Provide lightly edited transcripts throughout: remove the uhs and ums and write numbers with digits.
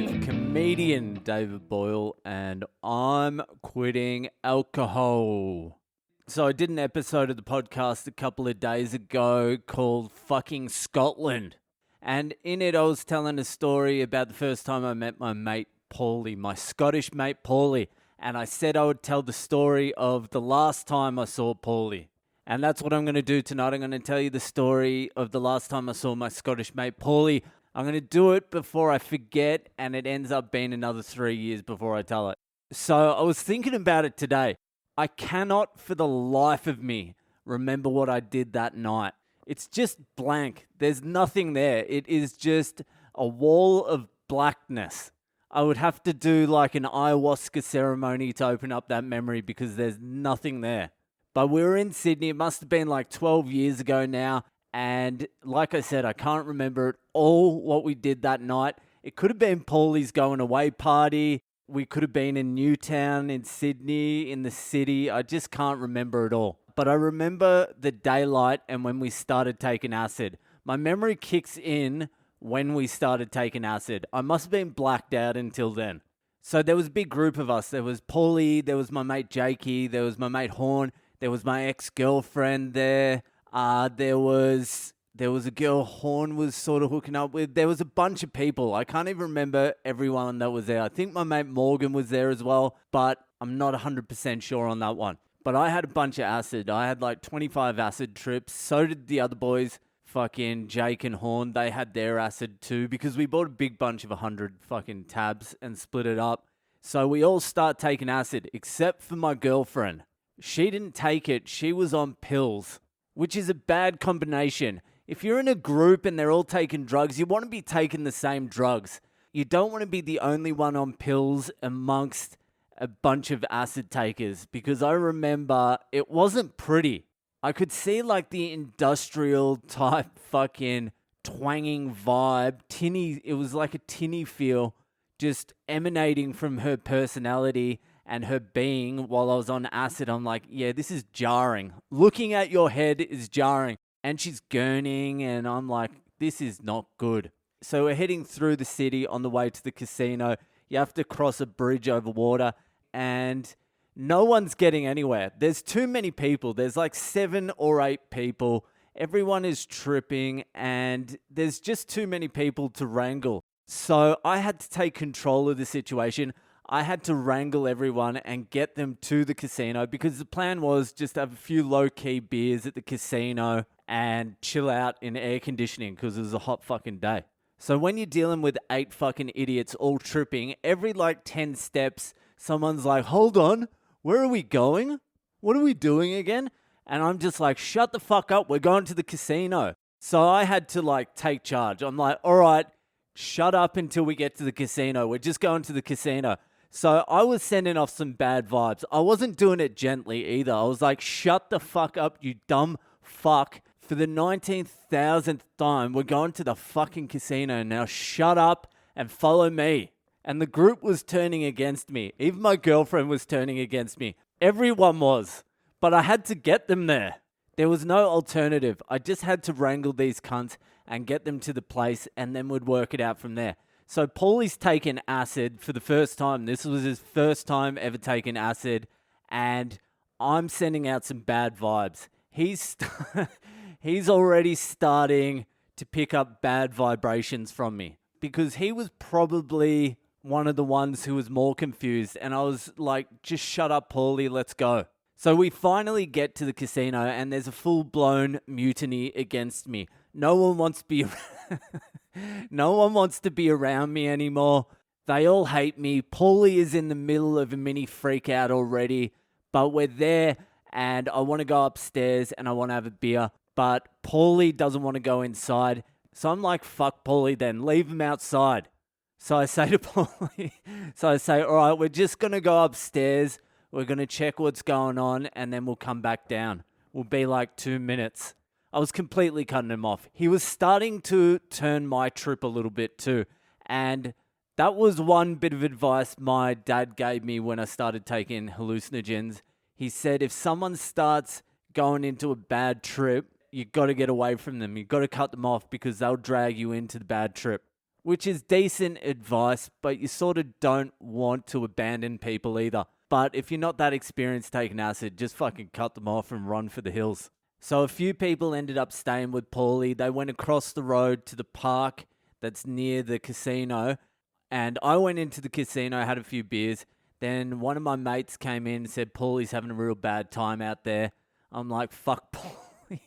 comedian David Boyle, and I'm quitting alcohol. So I did an episode of the podcast a couple of days ago called Fucking Scotland. And in it, I was telling a story about the first time I met my mate Pauly, my Scottish mate Pauly. And I said I would tell the story of the last time I saw Pauly. And that's what I'm going to do tonight. I'm going to tell you the story of the last time I saw my Scottish mate Pauly. I'm going to do it before I forget, and it ends up being another 3 years before I tell it. So I was thinking about it today. I cannot for the life of me remember what I did that night. It's just blank. There's nothing there. It is just a wall of blackness. I would have to do like an ayahuasca ceremony to open up that memory because there's nothing there. But we were in Sydney. It must have been like 12 years ago now. And like I said, I can't remember at all what we did that night. It could have been Pauly's going away party. We could have been in Newtown in Sydney, in the city. I just can't remember it all. But I remember the daylight and when we started taking acid. My memory kicks in when we started taking acid. I must have been blacked out until then. So there was a big group of us. There was Pauly, there was my mate Jakey, there was my mate Horn, there was my ex-girlfriend there. There was a girl Horn was sort of hooking up with. There was a bunch of people. I can't even remember everyone that was there. I think my mate Morgan was there as well, but I'm not 100% sure on that one. But I had a bunch of acid. I had like 25 acid trips. So did the other boys, fucking Jake and Horn. They had their acid too because we bought a big bunch of 100 fucking tabs and split it up. So we all start taking acid except for my girlfriend. She didn't take it. She was on pills, which is a bad combination. If you're in a group and they're all taking drugs, you want to be taking the same drugs. You don't want to be the only one on pills amongst a bunch of acid takers, because I remember it wasn't pretty. I could see like the industrial type fucking twanging vibe, tinny, it was like a tinny feel just emanating from her personality and her being while I was on acid. I'm like, yeah, this is jarring. Looking at your head is jarring. And she's gurning, and I'm like, this is not good. So we're heading through the city on the way to the casino. You have to cross a bridge over water, and no one's getting anywhere. There's too many people. There's like 7 or 8 people. Everyone is tripping, and there's just too many people to wrangle. So I had to take control of the situation. I had to wrangle everyone and get them to the casino because the plan was just to have a few low-key beers at the casino and chill out in air conditioning because it was a hot fucking day. So when you're dealing with 8 fucking idiots all tripping, every like 10 steps, someone's like, hold on, where are we going? What are we doing again? And I'm just like, shut the fuck up, we're going to the casino. So I had to like take charge. I'm like, all right, shut up until we get to the casino. We're just going to the casino. So I was sending off some bad vibes. I wasn't doing it gently either. I was like, shut the fuck up, you dumb fuck. For the 19,000th time, we're going to the fucking casino. Now shut up and follow me. And the group was turning against me. Even my girlfriend was turning against me. Everyone was. But I had to get them there. There was no alternative. I just had to wrangle these cunts and get them to the place, and then we'd work it out from there. So Pauly's taken acid for the first time. This was his first time ever taking acid, and I'm sending out some bad vibes. He's already starting to pick up bad vibrations from me because he was probably one of the ones who was more confused, and I was like, just shut up, Pauly, let's go. So we finally get to the casino, and there's a full-blown mutiny against me. No one wants to be around me anymore. They all hate me. Pauly is in the middle of a mini freak out already, but we're there, and I want to go upstairs and I want to have a beer, but Pauly doesn't want to go inside. So I'm like, fuck Pauly then, leave him outside. So I say to Pauly, all right, we're just going to go upstairs. We're going to check what's going on, and then we'll come back down. We'll be like 2 minutes. I was completely cutting him off. He was starting to turn my trip a little bit too. And that was one bit of advice my dad gave me when I started taking hallucinogens. He said, if someone starts going into a bad trip, you got to get away from them. You got to cut them off because they'll drag you into the bad trip. which is decent advice, but you sort of don't want to abandon people either. But if you're not that experienced taking acid, just fucking cut them off and run for the hills. So a few people ended up staying with Pauly. They went across the road to the park that's near the casino, and I went into the casino, had a few beers. Then one of my mates came in and said, Pauly's having a real bad time out there. I'm like, fuck Pauly.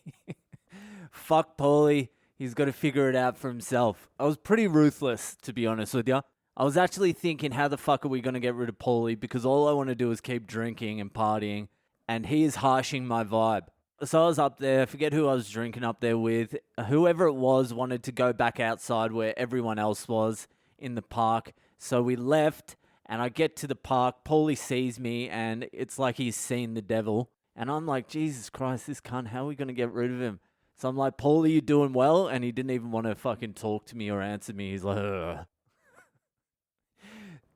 Fuck Pauly. He's got to figure it out for himself. I was pretty ruthless, to be honest with you. I was actually thinking, how the fuck are we going to get rid of Pauly? Because all I want to do is keep drinking and partying, and he is harshing my vibe. So I was up there, I forget who I was drinking up there with. Whoever it was wanted to go back outside where everyone else was in the park. So we left, and I get to the park. Pauly sees me, and it's like he's seen the devil. And I'm like, Jesus Christ, this cunt, how are we going to get rid of him? So I'm like, Pauly, you doing well? And he didn't even want to fucking talk to me or answer me. He's like, ugh.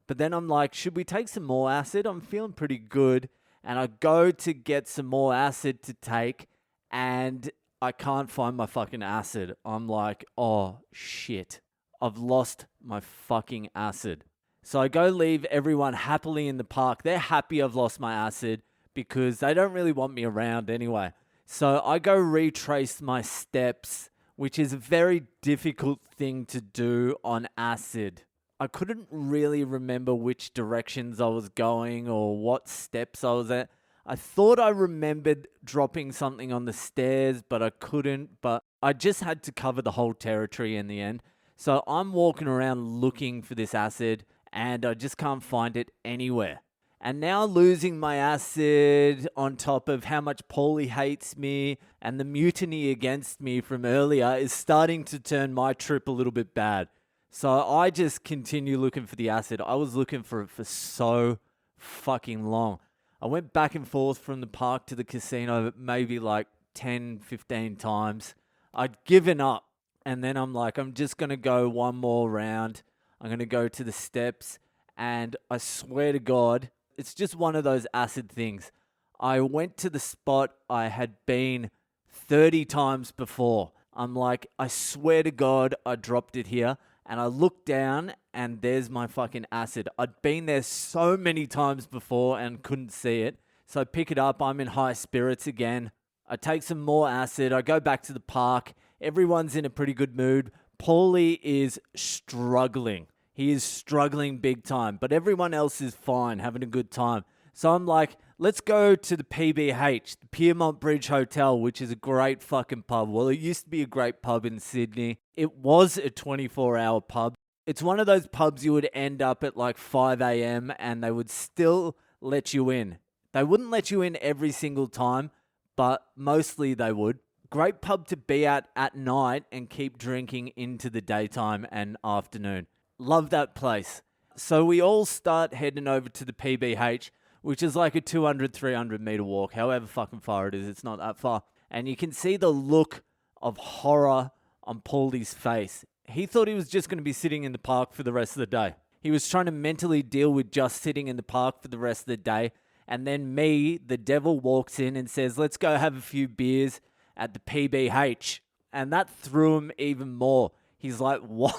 But then I'm like, should we take some more acid? I'm feeling pretty good. And I go to get some more acid to take, and I can't find my fucking acid. I'm like, oh, shit. I've lost my fucking acid. So I go leave everyone happily in the park. They're happy I've lost my acid because they don't really want me around anyway. So I go retrace my steps, which is a very difficult thing to do on acid. I couldn't really remember which directions I was going or what steps I was at. I thought I remembered dropping something on the stairs, but I couldn't. But I just had to cover the whole territory in the end. So I'm walking around looking for this acid, and I just can't find it anywhere. And now losing my acid on top of how much Pauly hates me and the mutiny against me from earlier is starting to turn my trip a little bit bad. So I just continue looking for the acid. I was looking for it for so fucking long. I went back and forth from the park to the casino maybe like 10, 15 times. I'd given up. And then I'm like, I'm just going to go one more round. I'm going to go to the steps. And I swear to God, it's just one of those acid things. I went to the spot I had been 30 times before. I'm like, I swear to God, I dropped it here. And I look down, and there's my fucking acid. I'd been there so many times before and couldn't see it. So I pick it up. I'm in high spirits again. I take some more acid. I go back to the park. Everyone's in a pretty good mood. Pauly is struggling. He is struggling big time. But everyone else is fine, having a good time. So I'm like, let's go to the PBH, the Piermont Bridge Hotel, which is a great fucking pub. Well, it used to be a great pub in Sydney. It was a 24-hour pub. It's one of those pubs you would end up at like 5 a.m. and they would still let you in. They wouldn't let you in every single time, but mostly they would. Great pub to be at night and keep drinking into the daytime and afternoon. Love that place. So we all start heading over to the PBH, which is like a 200, 300 meter walk, however fucking far it is. It's not that far. And you can see the look of horror on Pauly's face. He thought he was just going to be sitting in the park for the rest of the day. He was trying to mentally deal with just sitting in the park for the rest of the day. And then me, the devil, walks in and says, let's go have a few beers at the PBH. And that threw him even more. He's like, what?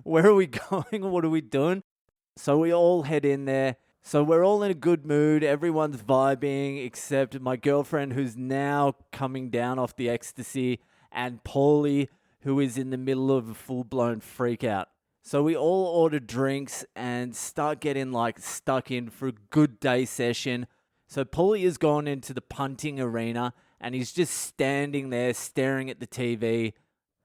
Where are we going? What are we doing? So we all head in there. So we're all in a good mood. Everyone's vibing except my girlfriend, who's now coming down off the ecstasy, and Pauly, who is in the middle of a full-blown freak out. So we all order drinks and start getting like stuck in for a good day session. So Pauly has gone into the punting arena and he's just standing there staring at the TV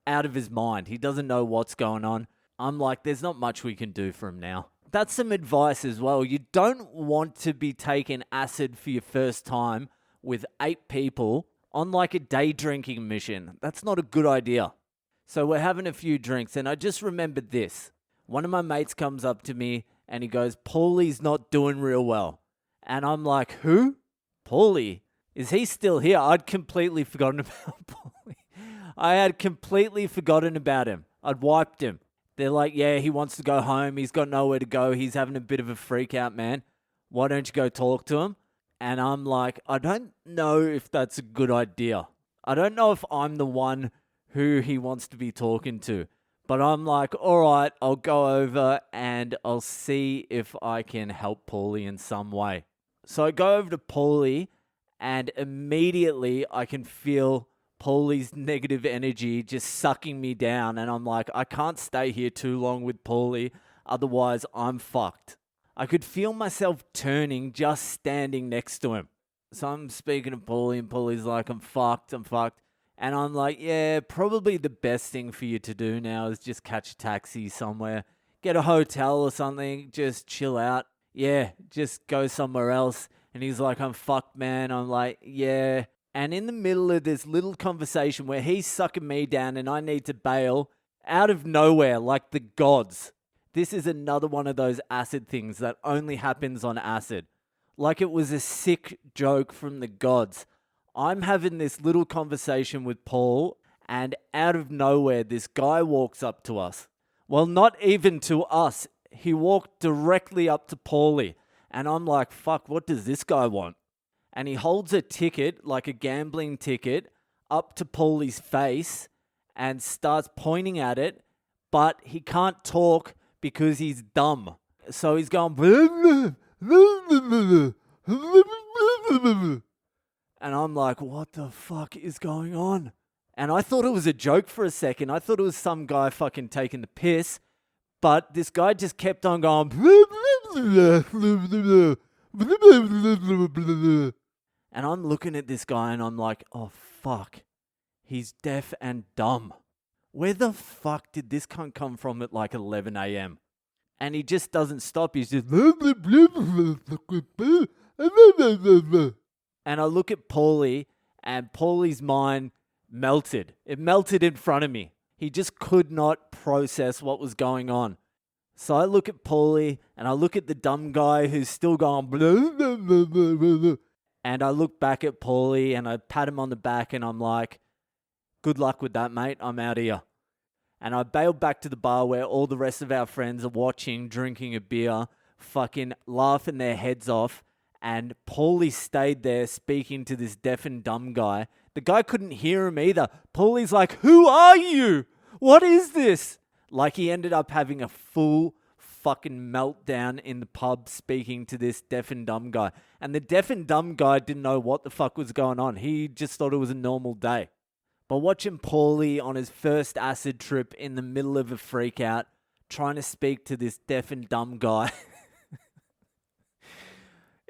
out of his mind. He doesn't know what's going on. I'm like, there's not much we can do for him now. That's some advice as well. You don't want to be taking acid for your first time with 8 people on like a day drinking mission. That's not a good idea. So we're having a few drinks and I just remembered this. One of my mates comes up to me and he goes, Pauly's not doing real well. And I'm like, who? Pauly? Is he still here? I'd completely forgotten about Pauly. I had completely forgotten about him. I'd wiped him. They're like, yeah, he wants to go home. He's got nowhere to go. He's having a bit of a freak out, man. Why don't you go talk to him? And I'm like, I don't know if that's a good idea. I don't know if I'm the one who he wants to be talking to. But I'm like, all right, I'll go over and I'll see if I can help Pauly in some way. So I go over to Pauly and immediately I can feel Pauly's negative energy just sucking me down. And I'm like, I can't stay here too long with Pauly, otherwise I'm fucked. I could feel myself turning just standing next to him. So I'm speaking to Pauly and Pauly's like, I'm fucked. And I'm like, yeah, probably the best thing for you to do now is just catch a taxi somewhere, get a hotel or something, just chill out. Yeah, just go somewhere else. And he's like, I'm fucked, man. I'm like, yeah. And in the middle of this little conversation where he's sucking me down and I need to bail, out of nowhere, like the gods. This is another one of those acid things that only happens on acid. Like it was a sick joke from the gods. I'm having this little conversation with Paul, and out of nowhere, this guy walks up to us. Well, not even to us. He walked directly up to Pauly. And I'm like, fuck, what does this guy want? And he holds a ticket, like a gambling ticket, up to Pauly's face and starts pointing at it, but he can't talk because he's dumb. So he's going... And I'm like, what the fuck is going on? And I thought it was a joke for a second. I thought it was some guy fucking taking the piss. But this guy just kept on going. And I'm looking at this guy and I'm like, oh fuck. He's deaf and dumb. Where the fuck did this cunt come from at like 11 a.m.? And he just doesn't stop. He's just... And I look at Pauly, and Pauly's mind melted. It melted in front of me. He just could not process what was going on. So I look at Pauly, and I look at the dumb guy who's still going... And I look back at Pauly, and I pat him on the back, and I'm like, good luck with that, mate. I'm out of here. And I bailed back to the bar where all the rest of our friends are watching, drinking a beer, fucking laughing their heads off. And Pauly stayed there speaking to this deaf and dumb guy. The guy couldn't hear him either. Pauly's like, who are you? What is this? Like he ended up having a full fucking meltdown in the pub speaking to this deaf and dumb guy. And the deaf and dumb guy didn't know what the fuck was going on. He just thought it was a normal day. But watching Pauly on his first acid trip in the middle of a freak out, trying to speak to this deaf and dumb guy...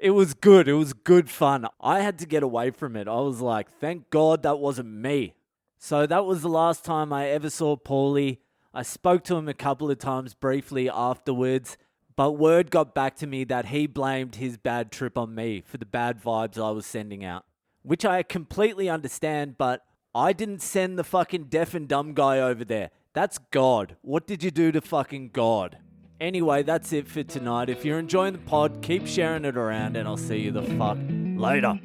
It was good. It was good fun. I had to get away from it. I was like, thank God that wasn't me. So that was the last time I ever saw Pauly. I spoke to him a couple of times briefly afterwards, but word got back to me that he blamed his bad trip on me for the bad vibes I was sending out. Which I completely understand, but I didn't send the fucking deaf and dumb guy over there. That's God. What did you do to fucking God? Anyway, that's it for tonight. If you're enjoying the pod, keep sharing it around and I'll see you the fuck later.